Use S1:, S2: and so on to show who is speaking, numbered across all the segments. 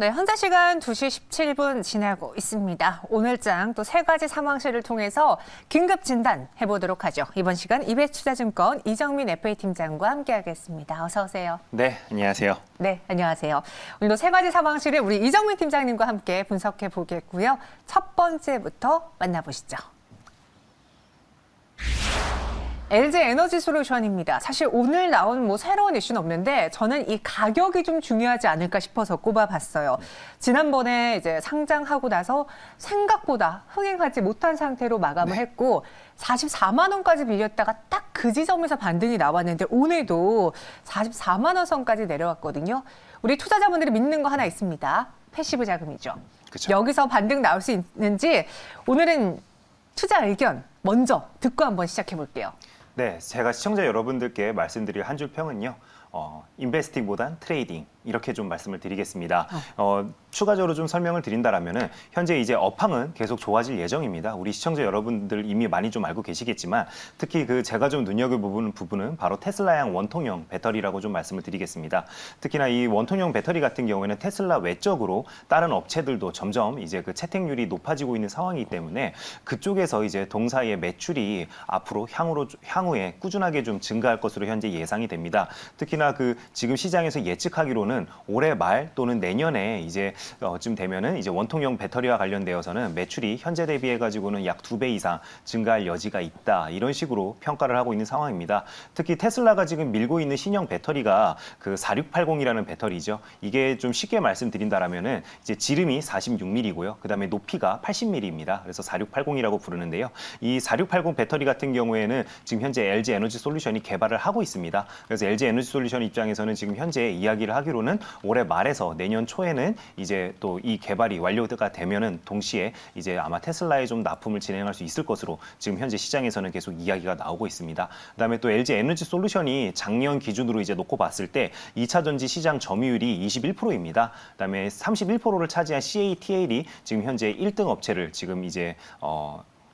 S1: 네, 현재 시간 2시 17분 지나고 있습니다. 오늘장 또 세 가지 상황실을 통해서 긴급 진단 해보도록 하죠. 이번 시간 이베스투자증권 이정민 FA팀장과 함께하겠습니다. 어서 오세요.
S2: 네, 안녕하세요.
S1: 네, 안녕하세요. 오늘도 세 가지 상황실을 우리 이정민 팀장님과 함께 분석해 보겠고요. 첫 번째부터 만나보시죠. LG 에너지 솔루션입니다. 사실 오늘 나온 새로운 이슈는 없는데 저는 이 가격이 좀 중요하지 않을까 싶어서 꼽아봤어요. 지난번에 이제 상장하고 나서 생각보다 흥행하지 못한 상태로 마감을 했고 44만 원까지 밀렸다가 딱 그 지점에서 반등이 나왔는데 오늘도 44만 원 선까지 내려왔거든요. 우리 투자자분들이 믿는 거 하나 있습니다. 패시브 자금이죠.
S2: 그쵸.
S1: 여기서 반등 나올 수 있는지 오늘은 투자 의견 먼저 듣고 한번 시작해 볼게요.
S2: 네, 제가 시청자 여러분들께 말씀드릴 한 줄 평은요. 인베스팅보단 트레이딩 이렇게 좀 말씀을 드리겠습니다. 추가적으로 좀 설명을 드린다라면은 현재 이제 업황은 계속 좋아질 예정입니다. 우리 시청자 여러분들 이미 많이 좀 알고 계시겠지만 특히 제가 좀 눈여겨보는 부분은 바로 테슬라양 원통형 배터리라고 좀 말씀을 드리겠습니다. 특히나 이 원통형 배터리 같은 경우에는 테슬라 외적으로 다른 업체들도 점점 이제 채택률이 높아지고 있는 상황이기 때문에 그쪽에서 이제 동사의 매출이 앞으로 향후에 꾸준하게 좀 증가할 것으로 현재 예상이 됩니다. 특히나 지금 시장에서 예측하기로는 올해 말 또는 내년에 이제 쯤 되면은 이제 원통형 배터리와 관련되어서는 매출이 현재 대비해 가지고는 약 2배 이상 증가할 여지가 있다. 이런 식으로 평가를 하고 있는 상황입니다. 특히 테슬라가 지금 밀고 있는 신형 배터리가 4680이라는 배터리죠. 이게 좀 쉽게 말씀드린다라면은 이제 지름이 46mm고요. 그다음에 높이가 80mm입니다. 그래서 4680이라고 부르는데요. 이 4680 배터리 같은 경우에는 지금 현재 LG 에너지 솔루션이 개발을 하고 있습니다. 그래서 LG 에너지 솔루션 입장에서는 지금 현재 이야기를 하기로는 올해 말에서 내년 초에는 이제 또 이 개발이 완료가 되면은 동시에 이제 아마 테슬라에 좀 납품을 진행할 수 있을 것으로 지금 현재 시장에서는 계속 이야기가 나오고 있습니다. 그다음에 또 LG 에너지 솔루션이 작년 기준으로 이제 놓고 봤을 때 2차 전지 시장 점유율이 21%입니다. 그다음에 31%를 차지한 CATL이 지금 현재 1등 업체를 지금 이제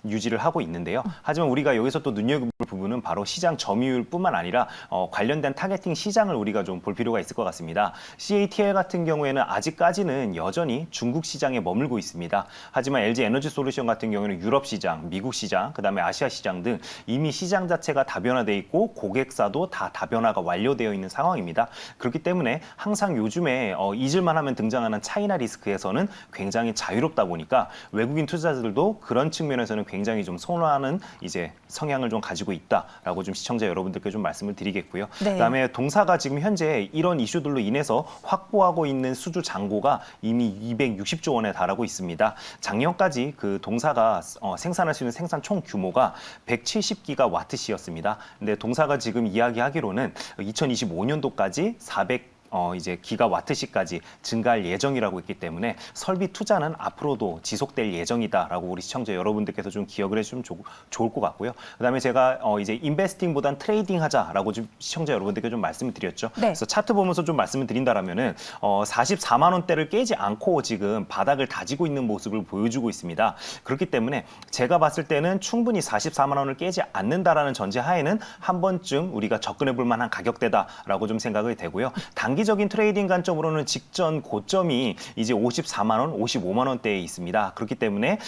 S2: 유지를 하고 있는데요. 하지만 우리가 여기서 또 눈여겨볼 부분은 바로 시장 점유율뿐만 아니라 관련된 타겟팅 시장을 우리가 좀 볼 필요가 있을 것 같습니다. CATL 같은 경우에는 아직까지는 여전히 중국 시장에 머물고 있습니다. 하지만 LG 에너지 솔루션 같은 경우에는 유럽 시장, 미국 시장, 그다음에 아시아 시장 등 이미 시장 자체가 다변화돼 있고 고객사도 다 다변화가 완료되어 있는 상황입니다. 그렇기 때문에 항상 요즘에 잊을만 하면 등장하는 차이나 리스크에서는 굉장히 자유롭다 보니까 외국인 투자자들도 그런 측면에서는 굉장히 좀 선호하는 이제 성향을 좀 가지고 있다라고 좀 시청자 여러분들께 좀 말씀을 드리겠고요.
S1: 네.
S2: 그다음에 동사가 지금 현재 이런 이슈들로 인해서 확보하고 있는 수주 잔고가 이미 260조 원에 달하고 있습니다. 작년까지 동사가 생산할 수 있는 생산 총 규모가 170기가와트시였습니다. 근데 동사가 지금 이야기하기로는 2025년도까지 400 이제 기가와트시까지 증가할 예정이라고 있기 때문에 설비 투자는 앞으로도 지속될 예정이다라고 우리 시청자 여러분들께서 좀 기억을 해주시면 좋을 것 같고요. 그다음에 제가 이제 인베스팅보단 트레이딩 하자라고 좀 시청자 여러분들께 좀 말씀을 드렸죠.
S1: 네.
S2: 그래서 차트 보면서 좀 말씀을 드린다라면은 44만 원대를 깨지 않고 지금 바닥을 다지고 있는 모습을 보여주고 있습니다. 그렇기 때문에 제가 봤을 때는 충분히 44만 원을 깨지 않는다라는 전제 하에는 한 번쯤 우리가 접근해 볼 만한 가격대다라고 좀 생각이 되고요. 단기적인 트레이딩 관점으로는 직전 고점이 이제 54만 원, 55만 원대에 있습니다. 그렇기 때문에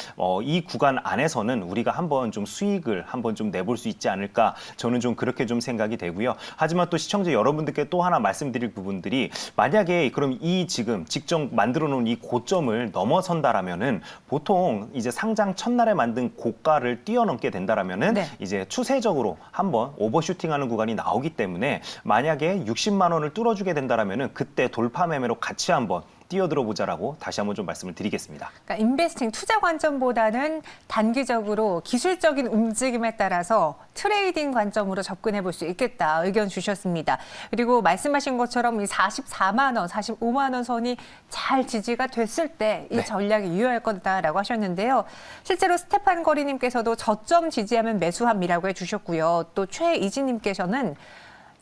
S2: 이 구간 안에서는 우리가 한번 좀 수익을 한번 좀 내볼 수 있지 않을까 저는 좀 그렇게 좀 생각이 되고요. 하지만 또 시청자 여러분들께 또 하나 말씀드릴 부분들이 만약에 그럼 이 지금 직접 만들어 놓은 이 고점을 넘어선다라면은 보통 이제 상장 첫날에 만든 고가를 뛰어넘게 된다라면은
S1: 네.
S2: 이제 추세적으로 한번 오버슈팅하는 구간이 나오기 때문에 만약에 60만 원을 뚫어주게 된다라면은 그때 돌파 매매로 같이 한번 뛰어들어 보자라고 다시 한번 좀 말씀을 드리겠습니다.
S1: 그러니까 인베스팅 투자 관점보다는 단기적으로 기술적인 움직임에 따라서 트레이딩 관점으로 접근해 볼 수 있겠다 의견 주셨습니다. 그리고 말씀하신 것처럼 이 44만 원, 45만 원 선이 잘 지지가 됐을 때 이 전략이 유효할 거다라고 하셨는데요. 실제로 스테판 거리님께서도 저점 지지하면 매수함이라고 해주셨고요. 또 최이진님께서는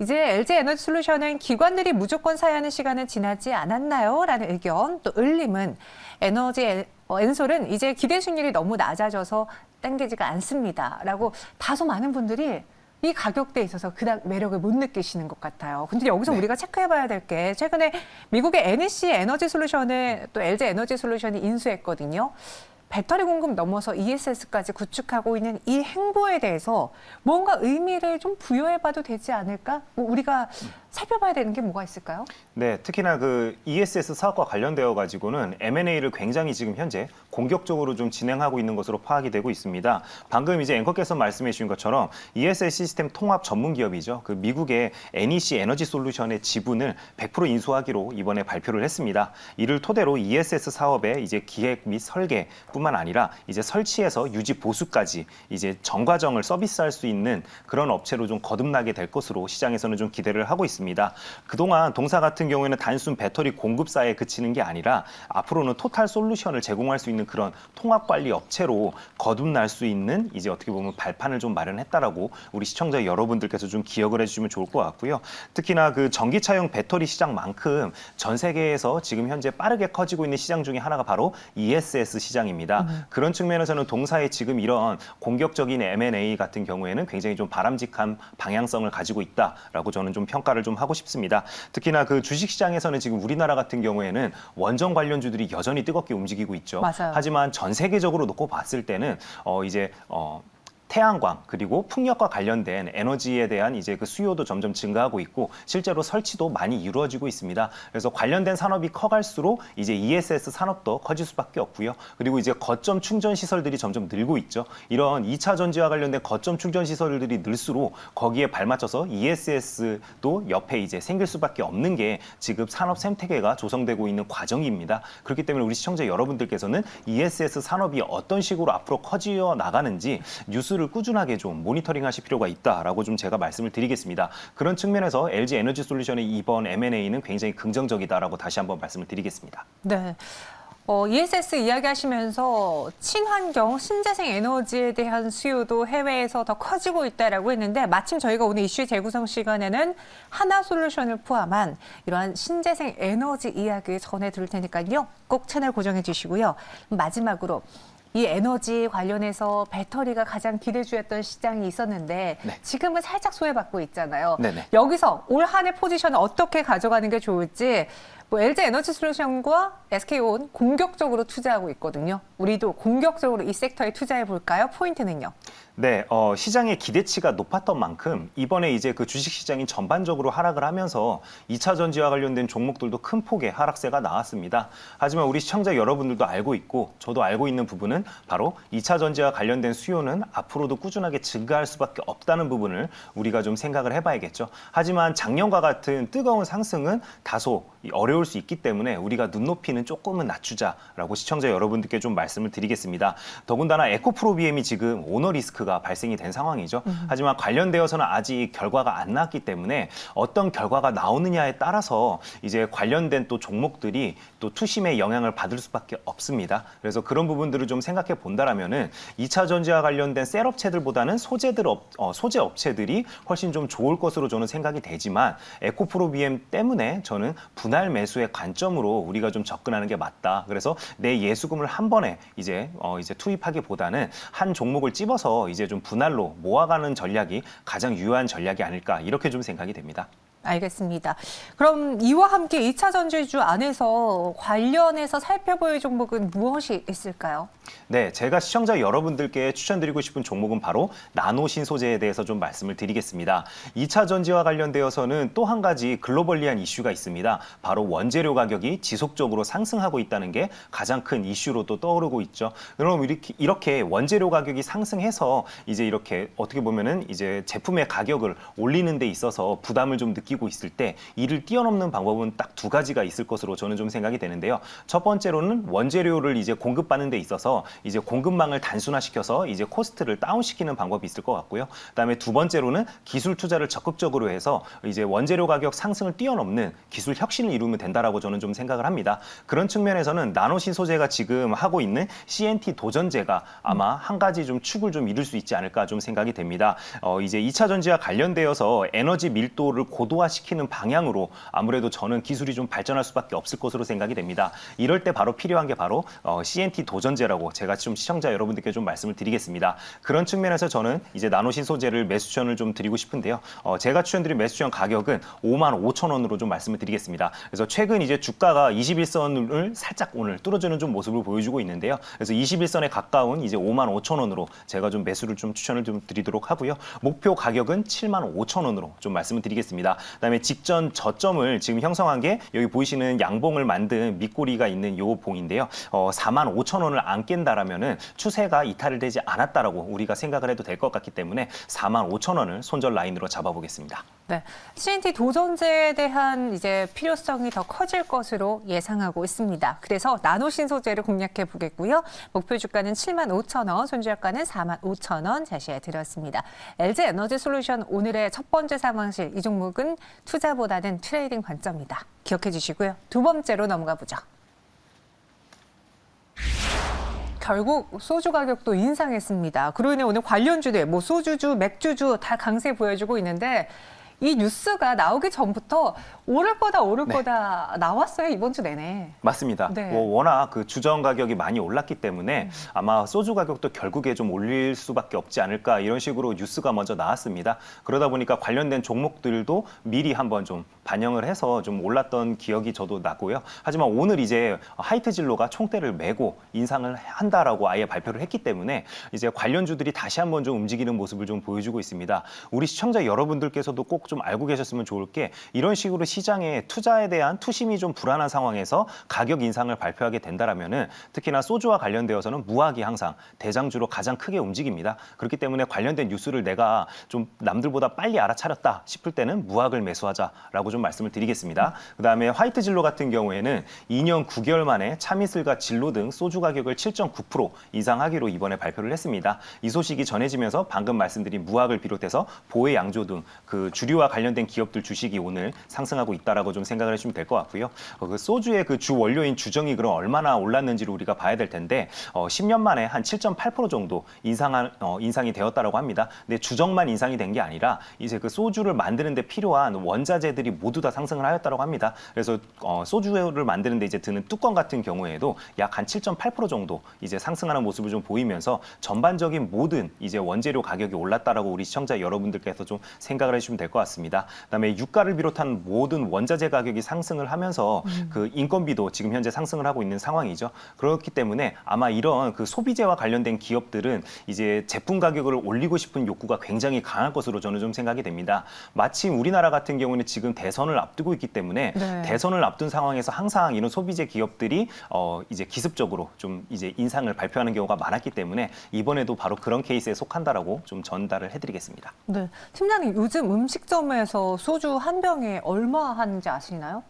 S1: 이제 LG 에너지 솔루션은 기관들이 무조건 사야 하는 시간은 지나지 않았나요? 라는 의견. 또 을님은 엔솔은 이제 기대 수익률이 너무 낮아져서 당기지가 않습니다. 라고 다소 많은 분들이 이 가격대에 있어서 그닥 매력을 못 느끼시는 것 같아요. 근데 여기서 우리가 체크해봐야 될 게 최근에 미국의 NEC 에너지 솔루션을 또 LG 에너지 솔루션이 인수했거든요. 배터리 공급 넘어서 ESS까지 구축하고 있는 이 행보에 대해서 뭔가 의미를 좀 부여해봐도 되지 않을까? 뭐 우리가 살펴봐야 되는 게 뭐가 있을까요?
S2: 네, 특히나 그 ESS 사업과 관련되어 가지고는 M&A를 굉장히 지금 현재 공격적으로 좀 진행하고 있는 것으로 파악이 되고 있습니다. 방금 이제 앵커께서 말씀해 주신 것처럼 ESS 시스템 통합 전문 기업이죠. 그 미국의 NEC 에너지 솔루션의 지분을 100% 인수하기로 이번에 발표를 했습니다. 이를 토대로 ESS 사업의 이제 기획 및 설계뿐만 아니라 이제 설치에서 유지 보수까지 이제 전 과정을 서비스할 수 있는 그런 업체로 좀 거듭나게 될 것으로 시장에서는 좀 기대를 하고 있습니다. 그동안 동사 같은 경우에는 단순 배터리 공급사에 그치는 게 아니라 앞으로는 토탈 솔루션을 제공할 수 있는 그런 통합 관리 업체로 거듭날 수 있는 이제 어떻게 보면 발판을 좀 마련했다라고 우리 시청자 여러분들께서 좀 기억을 해주시면 좋을 것 같고요. 특히나 그 전기차용 배터리 시장만큼 전 세계에서 지금 현재 빠르게 커지고 있는 시장 중에 하나가 바로 ESS 시장입니다. 그런 측면에서는 동사의 지금 이런 공격적인 M&A 같은 경우에는 굉장히 좀 바람직한 방향성을 가지고 있다라고 저는 좀 평가를 좀 하고 싶습니다. 특히나 그 주식시장에서는 지금 우리나라 같은 경우에는 원전 관련주들이 여전히 뜨겁게 움직이고 있죠.
S1: 맞아요.
S2: 하지만 전 세계적으로 놓고 봤을 때는 태양광 그리고 풍력과 관련된 에너지에 대한 이제 그 수요도 점점 증가하고 있고 실제로 설치도 많이 이루어지고 있습니다. 그래서 관련된 산업이 커갈수록 이제 ESS 산업도 커질 수밖에 없고요. 그리고 이제 거점 충전 시설들이 점점 늘고 있죠. 이런 2차 전지와 관련된 거점 충전 시설들이 늘수록 거기에 발맞춰서 ESS도 옆에 이제 생길 수밖에 없는 게 지금 산업 생태계가 조성되고 있는 과정입니다. 그렇기 때문에 우리 시청자 여러분들께서는 ESS 산업이 어떤 식으로 앞으로 커지어 나가는지 뉴스를 꾸준하게 좀 모니터링 하실 필요가 있다라고 좀 제가 말씀을 드리겠습니다. 그런 측면에서 LG 에너지 솔루션의 이번 M&A는 굉장히 긍정적이다라고 다시 한번 말씀을 드리겠습니다.
S1: 네. ESS 이야기하시면서 친환경, 신재생 에너지에 대한 수요도 해외에서 더 커지고 있다라고 했는데 마침 저희가 오늘 이슈 재구성 시간에는 하나솔루션을 포함한 이러한 신재생 에너지 이야기 전해드릴 테니까요. 꼭 채널 고정해 주시고요. 마지막으로 이 에너지 관련해서 배터리가 가장 기대주였던 시장이 있었는데
S2: 네.
S1: 지금은 살짝 소외받고 있잖아요.
S2: 네네.
S1: 여기서 올 한 해 포지션을 어떻게 가져가는 게 좋을지 LG 에너지 솔루션과 SK온 공격적으로 투자하고 있거든요. 우리도 공격적으로 이 섹터에 투자해 볼까요? 포인트는요?
S2: 네, 시장의 기대치가 높았던 만큼 이번에 이제 그 주식시장이 전반적으로 하락을 하면서 2차 전지와 관련된 종목들도 큰 폭의 하락세가 나왔습니다. 하지만 우리 시청자 여러분들도 알고 있고 저도 알고 있는 부분은 바로 2차 전지와 관련된 수요는 앞으로도 꾸준하게 증가할 수밖에 없다는 부분을 우리가 좀 생각을 해봐야겠죠. 하지만 작년과 같은 뜨거운 상승은 다소 어려울 수 있기 때문에 우리가 눈높이는 조금은 낮추자라고 시청자 여러분들께 좀 말씀을 드리겠습니다. 더군다나 에코프로비엠이 지금 오너 리스크가 발생이 된 상황이죠. 하지만 관련되어서는 아직 결과가 안 나왔기 때문에 어떤 결과가 나오느냐에 따라서 이제 관련된 또 종목들이 또 투심의 영향을 받을 수밖에 없습니다. 그래서 그런 부분들을 좀 생각해 본다라면은 2차 전지와 관련된 셀 업체들보다는 소재 업체들이 훨씬 좀 좋을 것으로 저는 생각이 되지만 에코프로비엠 때문에 저는 분할 매수의 관점으로 우리가 좀 접근하는 게 맞다. 그래서 내 예수금을 한 번에 이제 투입하기보다는 한 종목을 찝어서 이제 좀 분할로 모아가는 전략이 가장 유효한 전략이 아닐까 이렇게 좀 생각이 됩니다.
S1: 알겠습니다. 그럼 이와 함께 2차 전지주 안에서 관련해서 살펴볼 종목은 무엇이 있을까요?
S2: 네, 제가 시청자 여러분들께 추천드리고 싶은 종목은 바로 나노신소재에 대해서 좀 말씀을 드리겠습니다. 2차 전지와 관련되어서는 또 한 가지 글로벌리한 이슈가 있습니다. 바로 원재료 가격이 지속적으로 상승하고 있다는 게 가장 큰 이슈로 또 떠오르고 있죠. 그럼 이렇게 원재료 가격이 상승해서 이제 이렇게 어떻게 보면은 이제 제품의 가격을 올리는 데 있어서 부담을 좀 느끼고 있을 때 이를 뛰어넘는 방법은 딱 두 가지가 있을 것으로 저는 좀 생각이 되는데요. 첫 번째로는 원재료를 이제 공급받는 데 있어서 이제 공급망을 단순화시켜서 이제 코스트를 다운시키는 방법이 있을 것 같고요. 그다음에 두 번째로는 기술 투자를 적극적으로 해서 이제 원재료 가격 상승을 뛰어넘는 기술 혁신을 이루면 된다라고 저는 좀 생각을 합니다. 그런 측면에서는 나노신소재가 지금 하고 있는 CNT 도전제가 아마 한 가지 좀 축을 좀 이룰 수 있지 않을까 좀 생각이 됩니다. 이제 2차 전지와 관련되어서 에너지 밀도를 고도화 최소화시키는 방향으로 아무래도 저는 기술이 좀 발전할 수밖에 없을 것으로 생각이 됩니다. 이럴 때 바로 필요한 게 바로 CNT 도전제라고 제가 좀 시청자 여러분들께 좀 말씀을 드리겠습니다. 그런 측면에서 저는 이제 나노신 소재를 매수 추천을 좀 드리고 싶은데요. 제가 추천드린 매수 추천 가격은 55,000원으로 좀 말씀을 드리겠습니다. 그래서 최근 이제 주가가 21선을 살짝 오늘 뚫어주는 좀 모습을 보여주고 있는데요. 그래서 21선에 가까운 이제 55,000원으로 제가 좀 매수를 좀 추천을 좀 드리도록 하고요. 목표 가격은 75,000원으로 좀 말씀을 드리겠습니다. 그다음에 직전 저점을 지금 형성한 게 여기 보이시는 양봉을 만든 밑꼬리가 있는 요 봉인데요. 45,000원을 안 깬다라면은 추세가 이탈되지 않았다라고 우리가 생각을 해도 될 것 같기 때문에 45,000원을 손절 라인으로 잡아보겠습니다.
S1: 네, CNT 도전제에 대한 이제 필요성이 더 커질 것으로 예상하고 있습니다. 그래서 나노신 소재를 공략해 보겠고요. 목표 주가는 75,000원, 손절가는 45,000원 제시해 드렸습니다. LG 에너지 솔루션 오늘의 첫 번째 상황실 이 종목은 투자보다는 트레이딩 관점이다. 기억해 주시고요. 두 번째로 넘어가 보죠. 결국 소주 가격도 인상했습니다. 그로 인해 오늘 관련주들, 소주주, 맥주주 다 강세 보여주고 있는데 이 뉴스가 나오기 전부터 오를 거다 나왔어요, 이번 주 내내.
S2: 맞습니다.
S1: 네.
S2: 워낙 그 주정 가격이 많이 올랐기 때문에 아마 소주 가격도 결국에 좀 올릴 수밖에 없지 않을까 이런 식으로 뉴스가 먼저 나왔습니다. 그러다 보니까 관련된 종목들도 미리 한번 좀 반영을 해서 좀 올랐던 기억이 저도 나고요. 하지만 오늘 이제 하이트진로가 총대를 메고 인상을 한다라고 아예 발표를 했기 때문에 이제 관련주들이 다시 한번 좀 움직이는 모습을 좀 보여주고 있습니다. 우리 시청자 여러분들께서도 꼭 좀 알고 계셨으면 좋을 게 이런 식으로 시장에 투자에 대한 투심이 좀 불안한 상황에서 가격 인상을 발표하게 된다라면은 특히나 소주와 관련되어서는 무학이 항상 대장주로 가장 크게 움직입니다. 그렇기 때문에 관련된 뉴스를 내가 좀 남들보다 빨리 알아차렸다 싶을 때는 무학을 매수하자라고 좀 말씀을 드리겠습니다. 그다음에 화이트 진로 같은 경우에는 2년 9개월 만에 참이슬과 진로 등 소주 가격을 7.9% 인상하기로 이번에 발표를 했습니다. 이 소식이 전해지면서 방금 말씀드린 무학을 비롯해서 보혜 양조 등 그 주류와 관련된 기업들 주식이 오늘 상승하고 있다라고 좀 생각을 해주시면 될 것 같고요. 그 소주의 그 주 원료인 주정이 그럼 얼마나 올랐는지를 우리가 봐야 될 텐데 10년 만에 한 7.8% 정도 인상이 되었다라고 합니다. 근데 주정만 인상이 된 게 아니라 이제 그 소주를 만드는 데 필요한 원자재들이 모두 다 상승을 하였다고 합니다. 그래서 소주를 만드는 데 이제 드는 뚜껑 같은 경우에도 약 한 7.8% 정도 이제 상승하는 모습을 좀 보이면서 전반적인 모든 이제 원재료 가격이 올랐다라고 우리 시청자 여러분들께서 좀 생각을 해주시면 될 것 같습니다. 그다음에 유가를 비롯한 모든 원자재 가격이 상승을 하면서 그 인건비도 지금 현재 상승을 하고 있는 상황이죠. 그렇기 때문에 아마 이런 그 소비재와 관련된 기업들은 이제 제품 가격을 올리고 싶은 욕구가 굉장히 강할 것으로 저는 좀 생각이 됩니다. 마침 우리나라 같은 경우는 지금 대선을 앞두고 있기 때문에
S1: 네.
S2: 대선을 앞둔 상황에서 항상 이런 소비재 기업들이 이제 기습적으로 좀 이제 인상을 발표하는 경우가 많았기 때문에 이번에도 바로 그런 케이스에 속한다라고 좀 전달을 해드리겠습니다.
S1: 네, 팀장님 요즘 음식점에서 소주 한 병에 얼마 하는지 아시나요?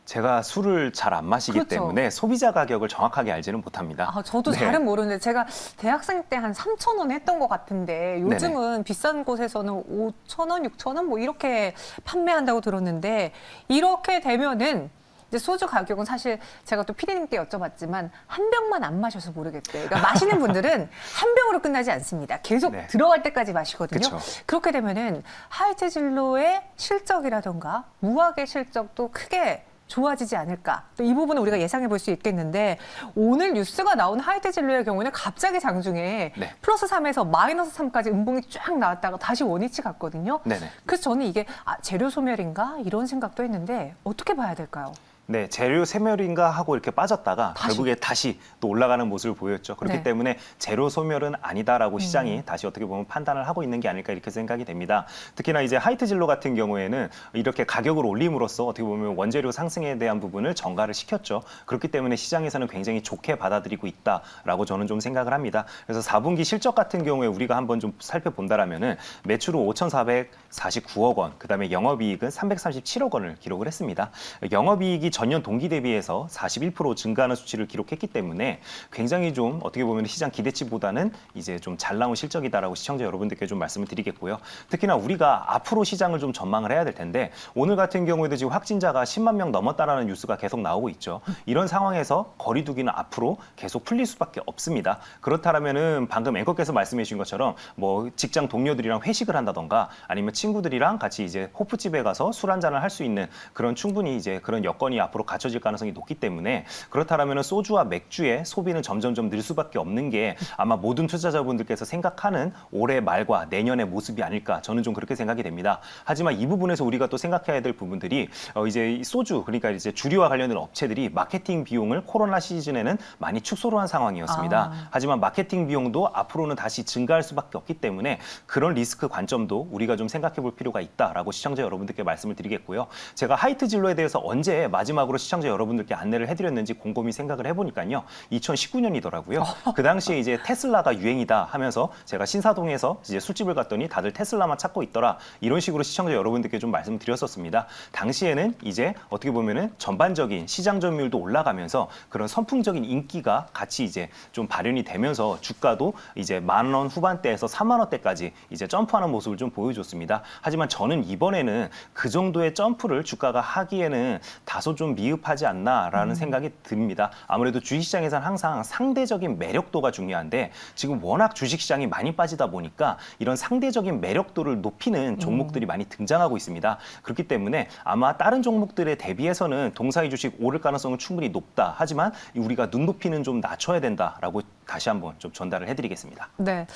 S2: 제가 술을 잘 안 마시기
S1: 그렇죠.
S2: 때문에 소비자 가격을 정확하게 알지는 못합니다.
S1: 저도
S2: 네.
S1: 잘은 모르는데 제가 대학생 때 한 3,000원 했던 것 같은데 요즘은 비싼 곳에서는 5,000원, 6,000원 뭐 이렇게 판매한다고 들었는데 이렇게 되면은 이제 소주 가격은 사실 제가 또 피디님께 여쭤봤지만 한 병만 안 마셔서 모르겠대요. 그러니까 마시는 분들은 한 병으로 끝나지 않습니다. 계속
S2: 네.
S1: 들어갈 때까지 마시거든요.
S2: 그쵸.
S1: 그렇게 되면은 하이트 진로의 실적이라던가 무학의 실적도 크게 좋아지지 않을까. 또 이 부분은 우리가 예상해 볼 수 있겠는데 오늘 뉴스가 나온 하이트 진로의 경우는 갑자기 장중에
S2: 네.
S1: 플러스 3에서 마이너스 3까지 음봉이 쫙 나왔다가 다시 원위치 갔거든요.
S2: 네네.
S1: 그래서 저는 이게 재료 소멸인가 이런 생각도 했는데 어떻게 봐야 될까요?
S2: 네, 재료 소멸인가 하고 이렇게 빠졌다가 결국에 다시 또 올라가는 모습을 보였죠. 그렇기
S1: 네.
S2: 때문에 재료 소멸은 아니다라고 시장이 다시 어떻게 보면 판단을 하고 있는 게 아닐까 이렇게 생각이 됩니다. 특히나 이제 하이트 진로 같은 경우에는 이렇게 가격을 올림으로써 어떻게 보면 원재료 상승에 대한 부분을 전가를 시켰죠. 그렇기 때문에 시장에서는 굉장히 좋게 받아들이고 있다라고 저는 좀 생각을 합니다. 그래서 4분기 실적 같은 경우에 우리가 한번 좀 살펴본다라면은 매출은 5,449억 원, 그다음에 영업이익은 337억 원을 기록을 했습니다. 영업이익이 전년 동기 대비해서 41% 증가하는 수치를 기록했기 때문에 굉장히 좀 어떻게 보면 시장 기대치보다는 이제 좀 잘 나온 실적이다라고 시청자 여러분들께 좀 말씀을 드리겠고요. 특히나 우리가 앞으로 시장을 좀 전망을 해야 될 텐데 오늘 같은 경우에도 지금 확진자가 10만 명 넘었다라는 뉴스가 계속 나오고 있죠. 이런 상황에서 거리두기는 앞으로 계속 풀릴 수밖에 없습니다. 그렇다면은 방금 앵커께서 말씀해 주신 것처럼 뭐 직장 동료들이랑 회식을 한다던가 아니면 친구들이랑 같이 이제 호프집에 가서 술 한잔을 할 수 있는 그런 충분히 이제 그런 여건이 앞으로 갖춰질 가능성이 높기 때문에 그렇다면은 소주와 맥주의 소비는 점점점 늘 수밖에 없는 게 아마 모든 투자자분들께서 생각하는 올해 말과 내년의 모습이 아닐까 저는 좀 그렇게 생각이 됩니다. 하지만 이 부분에서 우리가 또 생각해야 될 부분들이 이제 소주 그러니까 이제 주류와 관련된 업체들이 마케팅 비용을 코로나 시즌에는 많이 축소를 한 상황이었습니다. 하지만 마케팅 비용도 앞으로는 다시 증가할 수밖에 없기 때문에 그런 리스크 관점도 우리가 좀 생각해 볼 필요가 있다라고 시청자 여러분들께 말씀을 드리겠고요. 제가 하이트 진로에 대해서 언제 마지막으로 시청자 여러분들께 안내를 해드렸는지 곰곰이 생각을 해보니까요. 2019년이더라고요. 그 당시에 이제 테슬라가 유행이다 하면서 제가 신사동에서 이제 술집을 갔더니 다들 테슬라만 찾고 있더라. 이런 식으로 시청자 여러분들께 좀 말씀드렸었습니다. 당시에는 이제 어떻게 보면은 전반적인 시장 점유율도 올라가면서 그런 선풍적인 인기가 같이 이제 좀 발현이 되면서 주가도 이제 10,000원 후반대에서 30,000원대까지 이제 점프하는 모습을 좀 보여줬습니다. 하지만 저는 이번에는 그 정도의 점프를 주가가 하기에는 다소 좀 미흡하지 않나라는 생각이 듭니다. 아무래도 주식시장에서는 항상 상대적인 매력도가 중요한데 지금 워낙 주식시장이 많이 빠지다 보니까 이런 상대적인 매력도를 높이는 종목들이 많이 등장하고 있습니다. 그렇기 때문에 아마 다른 종목들에 대비해서는 동사의 주식 오를 가능성은 충분히 높다. 하지만 우리가 눈높이는 좀 낮춰야 된다라고 다시 한번 좀 전달을 해드리겠습니다.
S1: 네.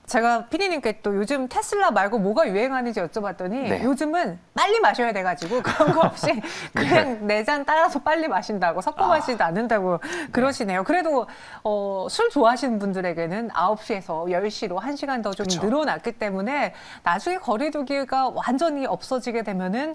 S1: 제가 피디님께 또 요즘 테슬라 말고 뭐가 유행하는지 여쭤봤더니
S2: 네.
S1: 요즘은 빨리 마셔야 돼가지고 그런 거 없이 그냥 내 잔 따라서 빨리 마신다고 섞어 마시지도 않는다고 그러시네요. 그래도 술 좋아하시는 분들에게는 9시에서 10시로 1시간 더 좀
S2: 그쵸.
S1: 늘어났기 때문에 나중에 거리두기가 완전히 없어지게 되면은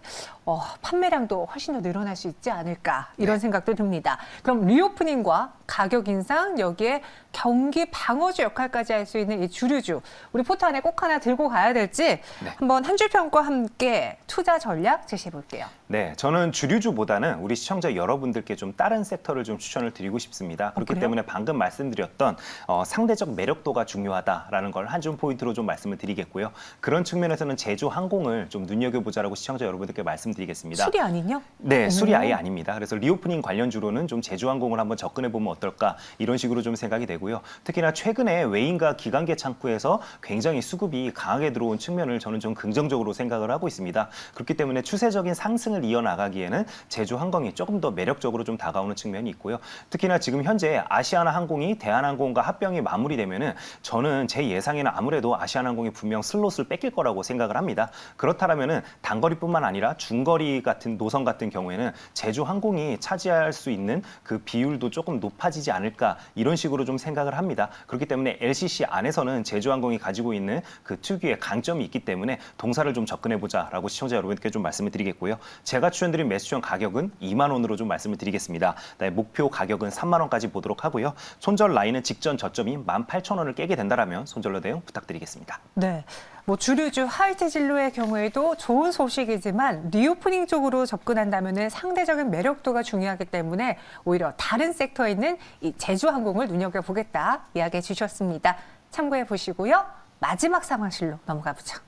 S1: 판매량도 훨씬 더 늘어날 수 있지 않을까 이런 생각도 듭니다. 그럼 리오프닝과 가격 인상 여기에 경기 방어주 역할까지 할 수 있는 이 주류주 우리 포트 안에 꼭 하나 들고 가야 될지 한번 한 줄 평과 함께 투자 전략 제시해 볼게요.
S2: 네, 저는 주류주보다는 우리 시청자 여러분들께 좀 다른 섹터를 좀 추천을 드리고 싶습니다. 그렇기
S1: 그래요?
S2: 때문에 방금 말씀드렸던 상대적 매력도가 중요하다라는 걸 한 줌 포인트로 좀 말씀을 드리겠고요. 그런 측면에서는 제주항공을 좀 눈여겨보자라고 시청자 여러분들께 말씀드리겠습니다.
S1: 술이 아니냐?
S2: 네, 술이 아예 아닙니다. 그래서 리오프닝 관련주로는 좀 제주항공을 한번 접근해보면 어떨까 이런 식으로 좀 생각이 되고요. 특히나 최근에 외인과 기관계 창구에서 굉장히 수급이 강하게 들어온 측면을 저는 좀 긍정적으로 생각을 하고 있습니다. 그렇기 때문에 추세적인 상승을 이어나가기에는 제주항공이 조금 더 매력적으로 좀 다가오는 측면이 있고요. 특히나 지금 현재 아시아나항공이 대한항공과 합병이 마무리되면은 저는 제 예상에는 아무래도 아시아나항공이 분명 슬롯을 뺏길 거라고 생각을 합니다. 그렇다면은 단거리뿐만 아니라 중거리 같은 노선 같은 경우에는 제주항공이 차지할 수 있는 그 비율도 조금 높아지지 않을까 이런 식으로 좀 생각을 합니다. 그렇기 때문에 LCC 안에서는 제주항공이 가지고 있는 그 특유의 강점이 있기 때문에 동사를 좀 접근해보자라고 시청자 여러분께 좀 말씀을 드리겠고요. 제가 추천드린 매수점 가격은 2만 원으로 좀 말씀을 드리겠습니다. 목표 가격은 3만 원까지 보도록 하고요. 손절 라인은 직전 저점이 18,000원을 깨게 된다라면 손절로 대응 부탁드리겠습니다.
S1: 네. 뭐 주류주 하이트 진로의 경우에도 좋은 소식이지만 리오프닝 쪽으로 접근한다면은 상대적인 매력도가 중요하기 때문에 오히려 다른 섹터에 있는 이 제주항공을 눈여겨보겠다 이야기해 주셨습니다. 참고해 보시고요. 마지막 상황실로 넘어가 보죠.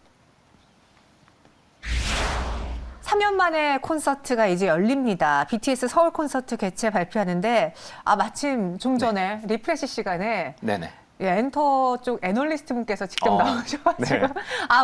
S1: 3년 만에 콘서트가 이제 열립니다. BTS 서울 콘서트 개최 발표하는데 마침 좀 전에 리프레시 시간에
S2: 네네.
S1: 예, 엔터 쪽 애널리스트 분께서 직접 나오셔가지고
S2: 네.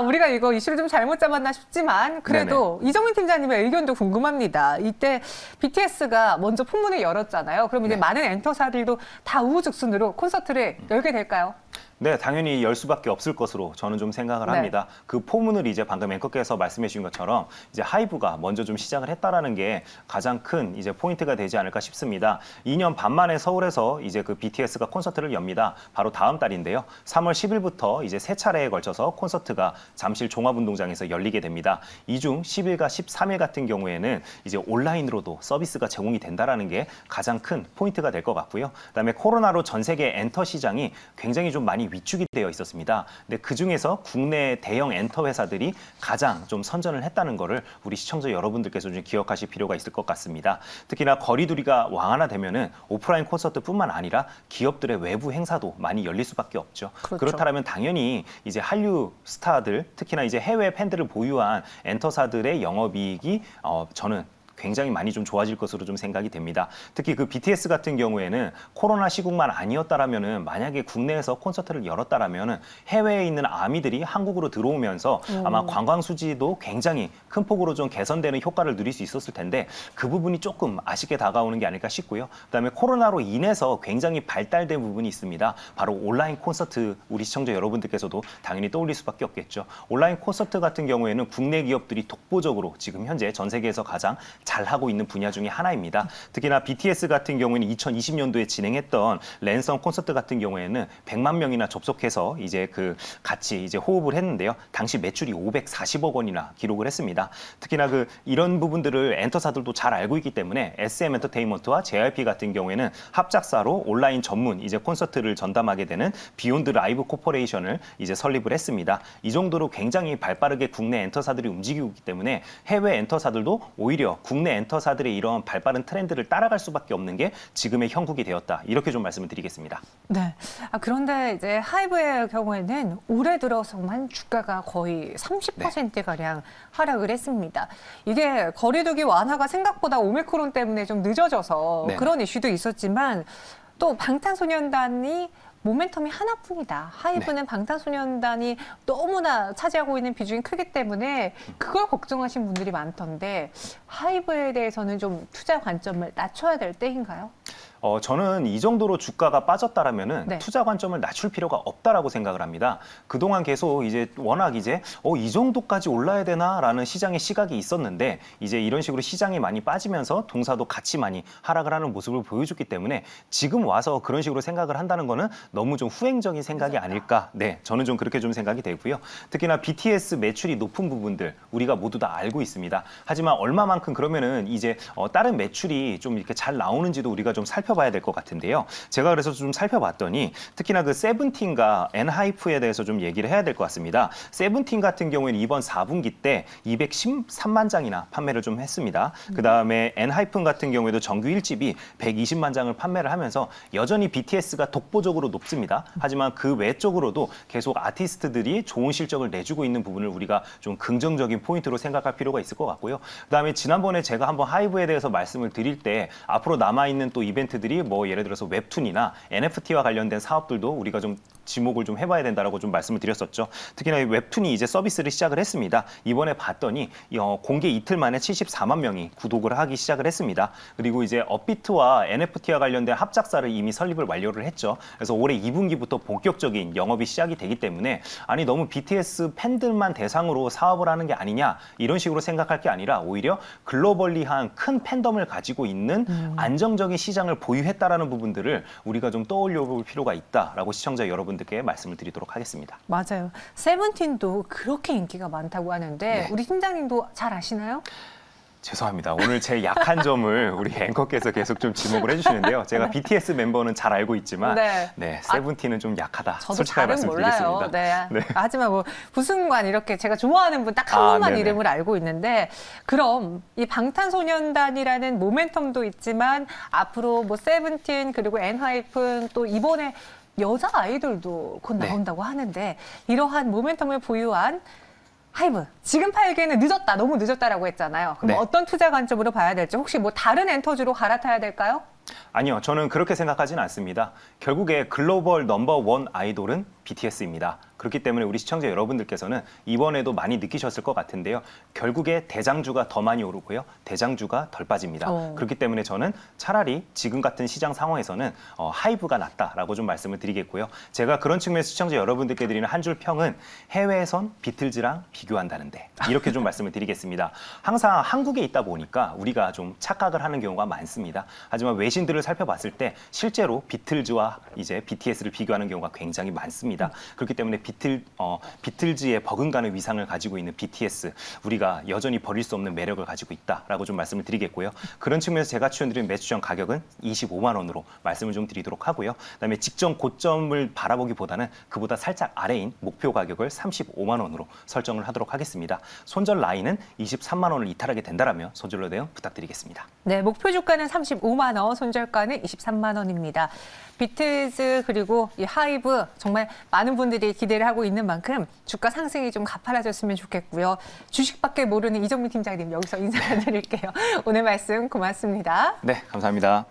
S1: 우리가 이거 이슈를 좀 잘못 잡았나 싶지만 그래도 이정민 팀장님의 의견도 궁금합니다. 이때 BTS가 먼저 풍문을 열었잖아요. 그럼 이제 많은 엔터사들도 다 우후죽순으로 콘서트를 열게 될까요?
S2: 네, 당연히 열 수밖에 없을 것으로 저는 좀 생각을 합니다. 그 포문을 이제 방금 앵커께서 말씀해 주신 것처럼 이제 하이브가 먼저 좀 시작을 했다라는 게 가장 큰 이제 포인트가 되지 않을까 싶습니다. 2년 반 만에 서울에서 이제 그 BTS가 콘서트를 엽니다. 바로 다음 달인데요. 3월 10일부터 이제 세 차례에 걸쳐서 콘서트가 잠실 종합운동장에서 열리게 됩니다. 이 중 10일과 13일 같은 경우에는 이제 온라인으로도 서비스가 제공이 된다라는 게 가장 큰 포인트가 될 것 같고요. 그다음에 코로나로 전 세계 엔터 시장이 굉장히 좀 많이 많이 위축이 되어 있었습니다. 근데 그중에서 국내 대형 엔터 회사들이 가장 좀 선전을 했다는 거를 우리 시청자 여러분들께서 좀 기억하실 필요가 있을 것 같습니다. 특히나 거리두기가 완화되면은 오프라인 콘서트뿐만 아니라 기업들의 외부 행사도 많이 열릴 수밖에 없죠.
S1: 그렇죠.
S2: 그렇다면 당연히 이제 한류 스타들, 특히나 이제 해외 팬들을 보유한 엔터사들의 영업이익이 저는 굉장히 많이 좀 좋아질 것으로 좀 생각이 됩니다. 특히 그 BTS 같은 경우에는 코로나 시국만 아니었다라면은 만약에 국내에서 콘서트를 열었다라면은 해외에 있는 아미들이 한국으로 들어오면서 아마 관광 수지도 굉장히 큰 폭으로 좀 개선되는 효과를 누릴 수 있었을 텐데 그 부분이 조금 아쉽게 다가오는 게 아닐까 싶고요. 그다음에 코로나로 인해서 굉장히 발달된 부분이 있습니다. 바로 온라인 콘서트 우리 시청자 여러분들께서도 당연히 떠올릴 수밖에 없겠죠. 온라인 콘서트 같은 경우에는 국내 기업들이 독보적으로 지금 현재 전 세계에서 가장 잘하고 있는 분야 중에 하나입니다. 특히나 BTS 같은 경우에는 2020년도에 진행했던 랜선 콘서트 같은 경우에는 100만 명이나 접속해서 이제 그 같이 이제 호흡을 했는데요. 당시 매출이 540억 원이나 기록을 했습니다. 특히나 그 이런 부분들을 엔터사들도 잘 알고 있기 때문에 SM 엔터테인먼트와 JYP 같은 경우에는 합작사로 온라인 전문 이제 콘서트를 전담하게 되는 비욘드 라이브 코퍼레이션을 이제 설립을 했습니다. 이 정도로 굉장히 발빠르게 국내 엔터사들이 움직이고 있기 때문에 해외 엔터사들도 오히려 국내 엔터사들의 이런 발빠른 트렌드를 따라갈 수밖에 없는 게 지금의 형국이 되었다. 이렇게 좀 말씀을 드리겠습니다.
S1: 네. 그런데 이제 하이브의 경우에는 올해 들어서만 주가가 거의 30%가량 하락을 했습니다. 이게 거리두기 완화가 생각보다 오미크론 때문에 좀 늦어져서
S2: 네.
S1: 그런 이슈도 있었지만 또 방탄소년단이 모멘텀이 하나뿐이다. 하이브는 방탄소년단이 너무나 차지하고 있는 비중이 크기 때문에 그걸 걱정하신 분들이 많던데 하이브에 대해서는 좀 투자 관점을 낮춰야 될 때인가요?
S2: 저는 이 정도로 주가가 빠졌다라면은
S1: 네.
S2: 투자 관점을 낮출 필요가 없다라고 생각을 합니다. 그동안 계속 이제 워낙 이제 이 정도까지 올라야 되나라는 시장의 시각이 있었는데 이제 이런 식으로 시장이 많이 빠지면서 동사도 같이 많이 하락을 하는 모습을 보여줬기 때문에 지금 와서 그런 식으로 생각을 한다는 거는 너무 좀 후행적인 생각이 아닐까. 네, 저는 좀 그렇게 좀 생각이 되고요. 특히나 BTS 매출이 높은 부분들 우리가 모두 다 알고 있습니다. 하지만 얼마만큼 그러면은 이제 다른 매출이 좀 이렇게 잘 나오는지도 우리가 좀 살펴봐야 될 것 같은데요. 제가 그래서 좀 살펴봤더니 특히나 그 세븐틴과 엔하이프에 대해서 좀 얘기를 해야 될 것 같습니다. 세븐틴 같은 경우에는 이번 4분기 때 213만 장이나 판매를 좀 했습니다. 그다음에 엔하이픈 같은 경우에도 정규 1집이 120만 장을 판매를 하면서 여전히 BTS가 독보적으로 높습니다. 하지만 그 외적으로도 계속 아티스트들이 좋은 실적을 내주고 있는 부분을 우리가 좀 긍정적인 포인트로 생각할 필요가 있을 것 같고요. 그다음에 지난번에 제가 한번 하이브에 대해서 말씀을 드릴 때 앞으로 남아있는 또 이벤트들이 뭐 예를 들어서 웹툰이나 NFT와 관련된 사업들도 우리가 좀 지목을 좀 해봐야 된다라고 좀 말씀을 드렸었죠. 특히나 이 웹툰이 이제 서비스를 시작을 했습니다. 이번에 봤더니 공개 이틀 만에 74만 명이 구독을 하기 시작을 했습니다. 그리고 이제 업비트와 NFT와 관련된 합작사를 이미 설립을 완료를 했죠. 그래서 올해 2분기부터 본격적인 영업이 시작이 되기 때문에 아니 너무 BTS 팬들만 대상으로 사업을 하는 게 아니냐 이런 식으로 생각할 게 아니라 오히려 글로벌리한 큰 팬덤을 가지고 있는 안정적인 시장을 보유했다라는 부분들을 우리가 좀 떠올려 볼 필요가 있다라고 시청자 여러분들께 말씀을 드리도록 하겠습니다.
S1: 맞아요. 세븐틴도 그렇게 인기가 많다고 하는데
S2: 네.
S1: 우리 팀장님도 잘 아시나요?
S2: 죄송합니다. 오늘 제 약한 점을 우리 앵커께서 계속 좀 지목을 해주시는데요. 제가 BTS 멤버는 잘 알고 있지만
S1: 네.
S2: 세븐틴은 좀 약하다.
S1: 저도
S2: 솔직하게
S1: 잘은 몰라요.
S2: 말씀드리겠습니다.
S1: 네. 하지만 뭐 부승관 이렇게 제가 좋아하는 분 딱 한 분만
S2: 네네.
S1: 이름을 알고 있는데 그럼 이 방탄소년단이라는 모멘텀도 있지만 앞으로 뭐 세븐틴 그리고 엔하이픈 또 이번에 여자 아이돌도 곧
S2: 네.
S1: 나온다고 하는데 이러한 모멘텀을 보유한 하이브 지금 팔기에는 늦었다 너무 늦었다라고 했잖아요. 그럼
S2: 네.
S1: 어떤 투자 관점으로 봐야 될지 혹시 뭐 다른 엔터주로 갈아타야 될까요?
S2: 아니요, 저는 그렇게 생각하지는 않습니다. 결국에 글로벌 넘버1 아이돌은 BTS입니다. 그렇기 때문에 우리 시청자 여러분들께서는 이번에도 많이 느끼셨을 것 같은데요. 결국에 대장주가 더 많이 오르고요. 대장주가 덜 빠집니다. 그렇기 때문에 저는 차라리 지금 같은 시장 상황에서는 하이브가 낫다라고 좀 말씀을 드리겠고요. 제가 그런 측면에서 시청자 여러분들께 드리는 한 줄 평은 해외에선 비틀즈랑 비교한다는데 이렇게 좀 말씀을 드리겠습니다. 항상 한국에 있다 보니까 우리가 좀 착각을 하는 경우가 많습니다. 하지만 외신들을 살펴봤을 때 실제로 비틀즈와 이제 BTS를 비교하는 경우가 굉장히 많습니다. 그렇기 때문에 비틀즈의 버금가는 위상을 가지고 있는 BTS, 우리가 여전히 버릴 수 없는 매력을 가지고 있다라고 좀 말씀을 드리겠고요. 그런 측면에서 제가 추천드린 매수점 가격은 25만 원으로 말씀을 좀 드리도록 하고요. 그다음에 직전 고점을 바라보기보다는 그보다 살짝 아래인 목표 가격을 35만 원으로 설정을 하도록 하겠습니다. 손절 라인은 23만 원을 이탈하게 된다라면 손절로 대응 부탁드리겠습니다.
S1: 네, 목표 주가는 35만 원, 손절가는 23만 원입니다. 비틀즈 그리고 이 하이브 정말 많은 분들이 기대를 하고 있는 만큼 주가 상승이 좀 가팔라졌으면 좋겠고요. 주식밖에 모르는 이정민 팀장님 여기서 인사드릴게요. 오늘 말씀 고맙습니다.
S2: 네, 감사합니다.